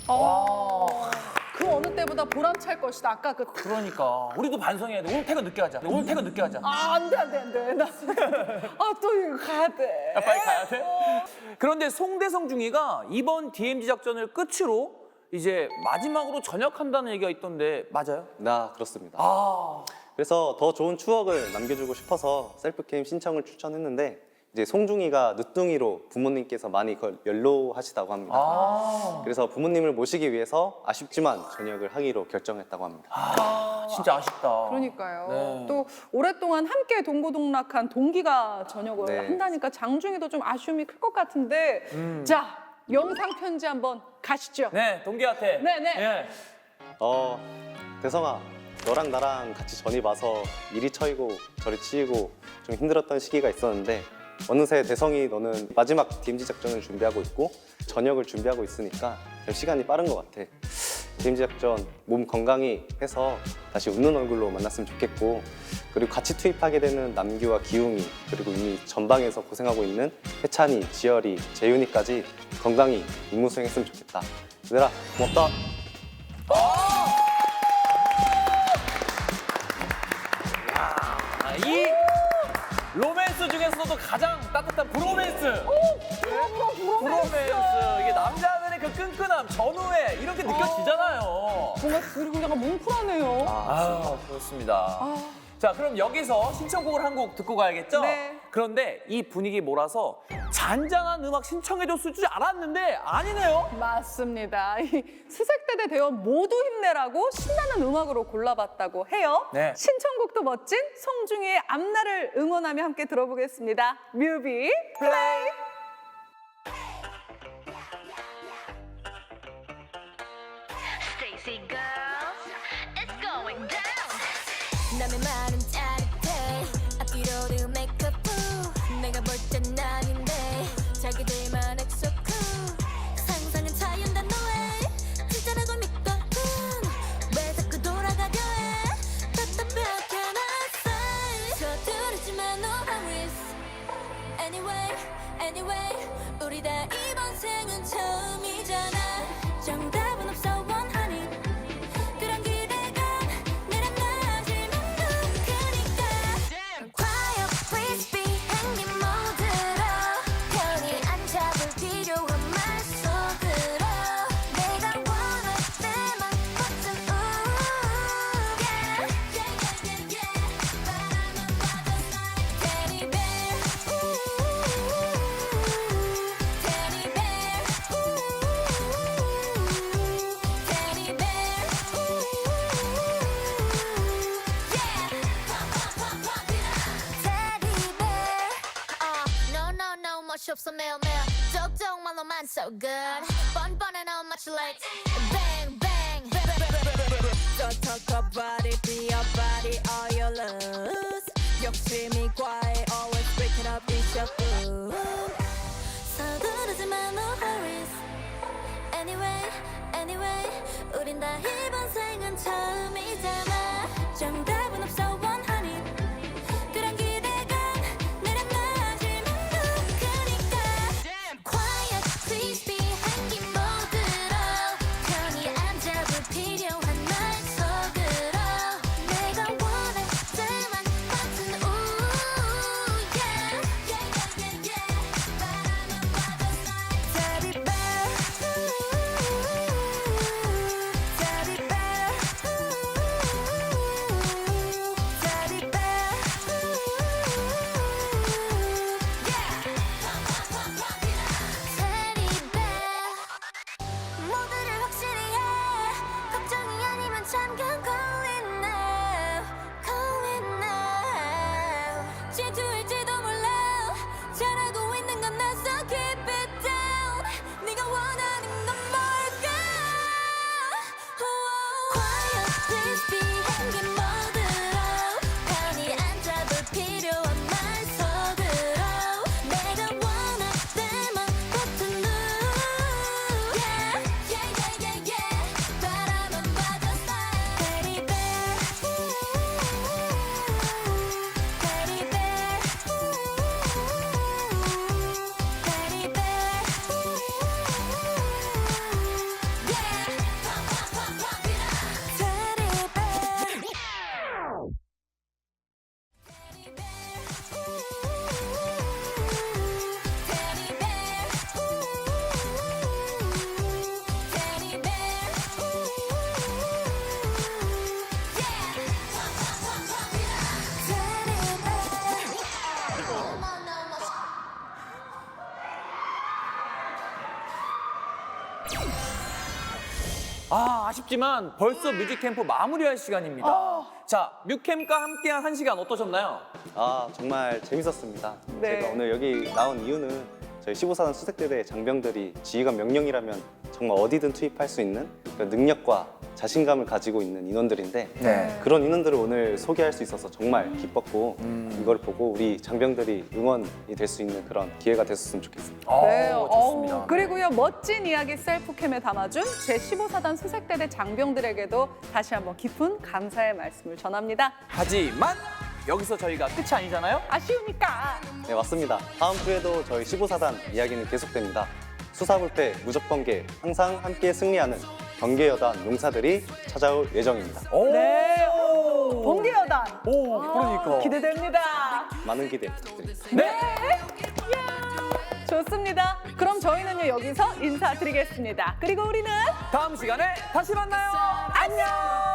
그 어느 때보다 보람찰 것이다. 아까 그 그러니까 우리도 반성해야 돼. 오늘 퇴근 늦게 하자. 오늘 퇴근 늦게 하자. 안 돼. 나 또 이거 가야 돼. 빨리 가야 돼? 그런데 송대성 중위가 이번 DMZ 작전을 끝으로 이제 마지막으로 전역한다는 얘기가 있던데 맞아요? 나 그렇습니다. 그래서 더 좋은 추억을 남겨주고 싶어서 셀프캠 신청을 추천했는데 이제 송중이가 늦둥이로 부모님께서 많이 그걸 연로하시다고 합니다. 그래서 부모님을 모시기 위해서 아쉽지만 전역을 하기로 결정했다고 합니다. 진짜 아쉽다. 그러니까요. 네. 또 오랫동안 함께 동고동락한 동기가 전역을 네. 한다니까 장중이도 좀 아쉬움이 클 것 같은데 자, 영상 편지 한번 가시죠. 네, 동기한테. 네네. 예. 대성아, 너랑 나랑 같이 전이 봐서 이리 처이고 저리 치이고 좀 힘들었던 시기가 있었는데 어느새 대성이 너는 마지막 DMZ 작전을 준비하고 있고 전역을 준비하고 있으니까 좀 시간이 빠른 것 같아. DMZ 작전 몸 건강히 해서 다시 웃는 얼굴로 만났으면 좋겠고 그리고 같이 투입하게 되는 남규와 기웅이 그리고 이미 전방에서 고생하고 있는 해찬이, 지열이, 재윤이까지 건강히 임무 수행했으면 좋겠다. 얘들아 고맙다. 이 로맨스 중에서도 가장 따뜻한 브로맨스. 브로맨스. 이게 남자들의 그 끈끈함, 전우애 이렇게 느껴지잖아요. 뭔가 그리고 약간 뭉클하네요. 그렇습니다. 자, 그럼 여기서 신청곡을 한 곡 듣고 가야겠죠? 네. 그런데 이 분위기 몰아서 잔잔한 음악 신청해줬을 줄 알았는데 아니네요. 맞습니다. 이 수색대대 대원 모두 힘내라고 신나는 음악으로 골라봤다고 해요. 네. 신청곡도 멋진 송중이의 앞날을 응원하며 함께 들어보겠습니다. 뮤비 플레이. Stacy girls, it's going down. 남의 말은 짜릿해. 앞뒤로도 메이크업 후. 내가 볼 땐 아닌데. 자기들만 엑소 쿨. 상상은 자연단 너의 진짜라고 믿거든. 왜 자꾸 돌아가려 해. 답답하게 났어. 맛이 없어 매일매일 쪽쪽만 너만 so good 뻔뻔해 너 마치 like bang bang Don't talk about it be your body all you lose 욕심이 과해 always break it up it's your food 서두르지 마 no hurries Anyway 우린 다 이번 생은 처음이잖아 정답은 없어 one honey 그런 기대감 내려놔지면 누구니까 Quiet please be 한기 모드로 편히 앉아 불필요한 말 속으로 내가 원할 때만 버튼 ooh yeah 바람은 봐도 Teddy bear Teddy bear Teddy bear Teddy bear 모두를 확실히 해 걱정이 아니면 잠깐 call it now call it now 질투일지도 몰라 잘하고 있는 건 나 so keep it down 네가 원하는 건 뭘까 Quiet please be 한기 모드로 편히 앉아 불필요한 말 속으로 내가 원할 때만 버튼 누 바람은 봐도 Teddy bear Teddy bear Teddy bear Teddy bear Teddy bear Teddy bear 아쉽지만 벌써 뮤직 캠프 마무리할 시간입니다. 자, 뮤캠과 함께한 1시간 어떠셨나요? 정말 재밌었습니다. 네. 제가 오늘 여기 나온 이유는 저희 15사단 수색대대 장병들이 지휘관 명령이라면 정말 어디든 투입할 수 있는 그런 능력과 자신감을 가지고 있는 인원들인데 네. 그런 인원들을 오늘 소개할 수 있어서 정말 기뻤고 이걸 보고 우리 장병들이 응원이 될 수 있는 그런 기회가 됐었으면 좋겠습니다. 네, 좋습니다. 그리고요 멋진 이야기 셀프캠에 담아준 제15사단 수색대대 장병들에게도 다시 한번 깊은 감사의 말씀을 전합니다. 하지만 여기서 저희가 끝이 아니잖아요? 아쉬우니까. 네, 맞습니다. 다음 주에도 저희 15사단 이야기는 계속됩니다. 수사불패 무적번개 항상 함께 승리하는 번개여단 용사들이 찾아올 예정입니다. 네, 번개여단. 그러니까. 기대됩니다. 많은 기대 부탁드립니다. 네. 좋습니다. 그럼 저희는요 여기서 인사드리겠습니다. 그리고 우리는 다음 시간에 다시 만나요. 안녕.